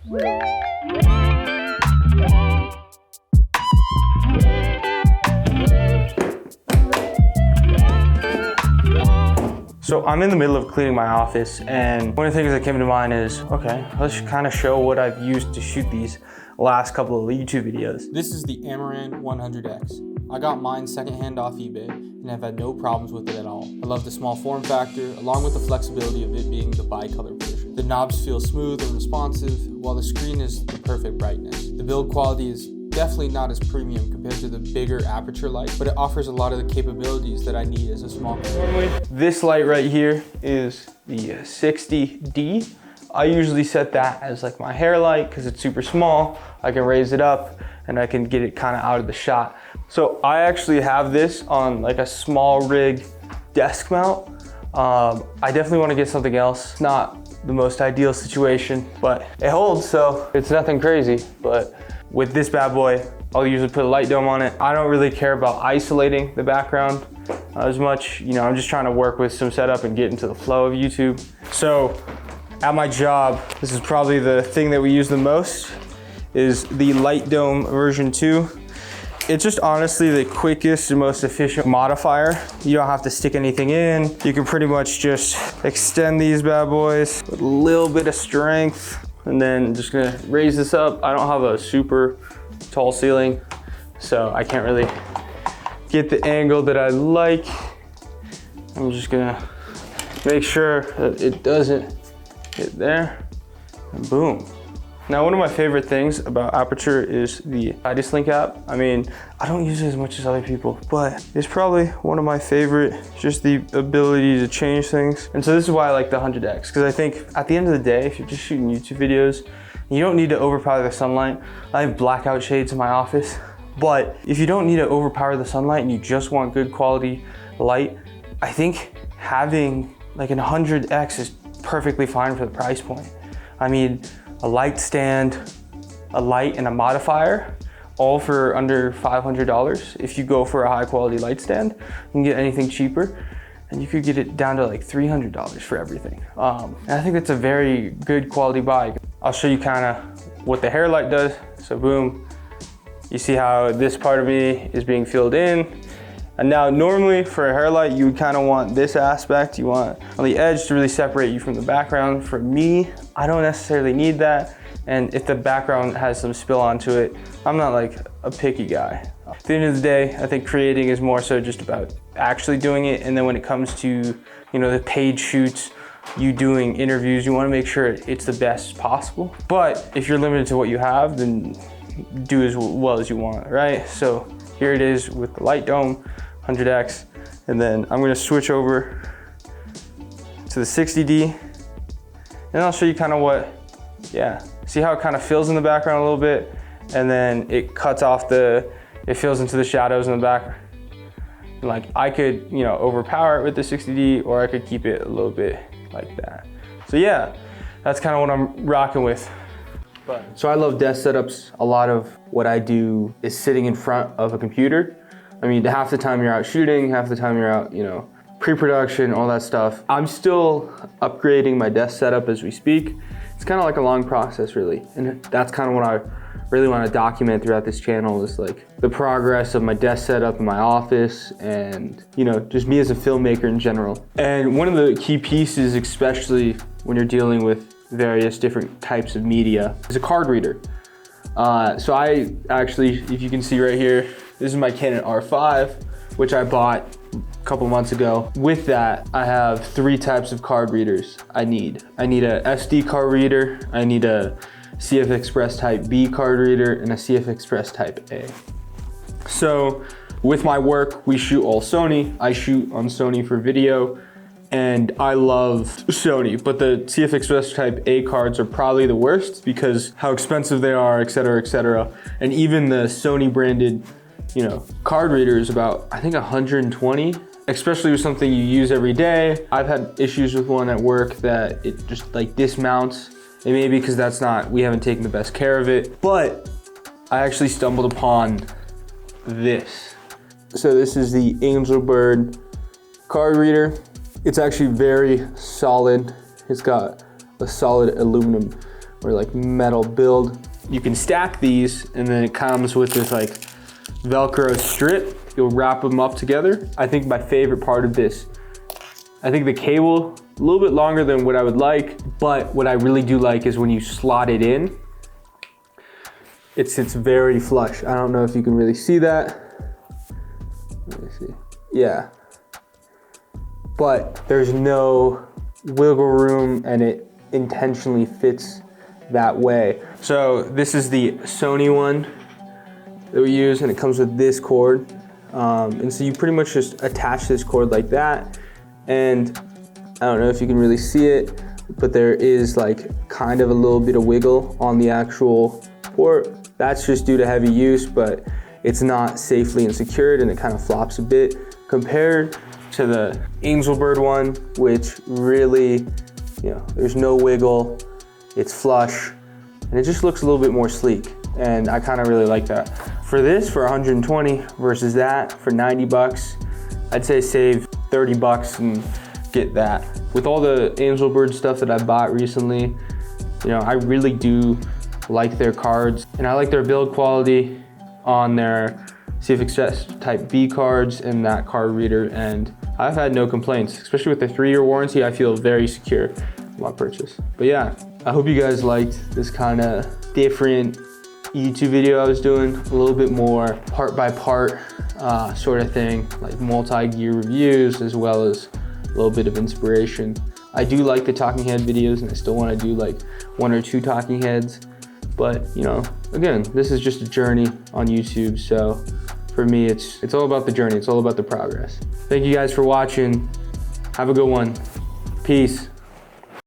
So I'm in the middle of cleaning my office, and one of the things that came to mind is, okay, let's kind of show what I've used to shoot these last couple of YouTube videos. This is the Amaran 100X. I got mine secondhand off eBay and have had no problems with it at all. I love the small form factor, along with the flexibility of it being the bi-color version. The knobs feel smooth and responsive, while the screen is the perfect brightness. The build quality is definitely not as premium compared to the bigger Aputure light, but it offers a lot of the capabilities that I need as a small camera. This light right here is the 60D. I usually set that as like my hair light because it's super small. I can raise it up and I can get it kind of out of the shot. So I actually have this on like a small rig desk mount. I definitely want to get something else. Not the most ideal situation, but it holds, so it's nothing crazy. But with this bad boy, I'll usually put a light dome on it. I don't really care about isolating the background as much. You know, I'm just trying to work with some setup and get into the flow of YouTube. So at my job, this is probably the thing that we use the most, is the light dome version 2. It's just honestly the quickest and most efficient modifier. You don't have to stick anything in. You can pretty much just extend these bad boys with a little bit of strength, and then just gonna raise this up. I don't have a super tall ceiling, so I can't really get the angle that I like. I'm just gonna make sure that it doesn't hit there, and boom. Now, one of my favorite things about Aputure is the Link app. I mean, I don't use it as much as other people, but it's probably one of my favorite, just the ability to change things. And so this is why I like the 100X, because I think at the end of the day, if you're just shooting YouTube videos, you don't need to overpower the sunlight. I have blackout shades in my office, but if you don't need to overpower the sunlight and you just want good quality light, I think having like an 100X is perfectly fine for the price point. I mean, a light stand, a light, and a modifier, all for under $500. If you go for a high quality light stand, you can get anything cheaper, and you could get it down to like $300 for everything. And I think that's a very good quality buy. I'll show you kind of what the hair light does. So boom, you see how this part of me is being filled in. And now normally for a hair light, you would kind of want this aspect. You want on the edge to really separate you from the background. For me, I don't necessarily need that. And if the background has some spill onto it, I'm not like a picky guy. At the end of the day, I think creating is more so just about actually doing it. And then when it comes to, you know, the paid shoots, you doing interviews, you want to make sure it's the best possible. But if you're limited to what you have, then do as well as you want, right? So here it is with the light dome, 100X, and then I'm gonna switch over to the 60D, and I'll show you kind of what, yeah, see how it kind of fills in the background a little bit, and then it cuts off it fills into the shadows in the back. And like I could, you know, overpower it with the 60D, or I could keep it a little bit like that. So yeah, that's kind of what I'm rocking with. So I love desk setups. A lot of what I do is sitting in front of a computer. I mean, half the time you're out shooting, half the time you're out, you know, pre-production, all that stuff. I'm still upgrading my desk setup as we speak. It's kind of like a long process, really. And that's kind of what I really want to document throughout this channel, is like the progress of my desk setup in my office, and, you know, just me as a filmmaker in general. And one of the key pieces, especially when you're dealing with various different types of media, is a card reader. So I actually, if you can see right here, this is my Canon R5, which I bought a couple months ago. With that, I have 3 types of card readers I need. I need a SD card reader, I need a CFExpress Type B card reader, and a CFExpress Type A. So with my work, we shoot all Sony. I shoot on Sony for video, and I love Sony, but the CFExpress Type A cards are probably the worst because how expensive they are, et cetera, et cetera. And even the Sony branded, you know, card reader is about, I think, 120, especially with something you use every day. I've had issues with one at work that it just like dismounts. It may be because we haven't taken the best care of it, but I actually stumbled upon this. So this is the Angelbird card reader. It's actually very solid. It's got a solid aluminum or like metal build. You can stack these, and then it comes with this like Velcro strip. You'll wrap them up together. I think my favorite part of this, I think the cable, a little bit longer than what I would like, but what I really do like is when you slot it in, it sits very flush. I don't know if you can really see that. Let me see. Yeah. But there's no wiggle room, and it intentionally fits that way. So this is the Sony one that we use, and it comes with this cord. And so you pretty much just attach this cord like that. And I don't know if you can really see it, but there is like kind of a little bit of wiggle on the actual port. That's just due to heavy use, but it's not safely and secured, and it kind of flops a bit compared to the Angelbird one, which really, you know, there's no wiggle, it's flush, and it just looks a little bit more sleek. And I kind of really like that. For this, for 120 versus that for 90 bucks, I'd say save 30 bucks and get that. With all the Angelbird stuff that I bought recently, you know, I really do like their cards, and I like their build quality on their CFExpress Type B cards and that card reader, and I've had no complaints, especially with the 3-year warranty. I feel very secure in my purchase. But yeah, I hope you guys liked this kind of different YouTube video I was doing, a little bit more part by part sort of thing, like multi-gear reviews, as well as a little bit of inspiration. I do like the talking head videos, and I still want to do like 1 or 2 talking heads, but you know, again, this is just a journey on YouTube, so for me, it's all about the journey, it's all about the progress. Thank you guys for watching. Have a good one. Peace.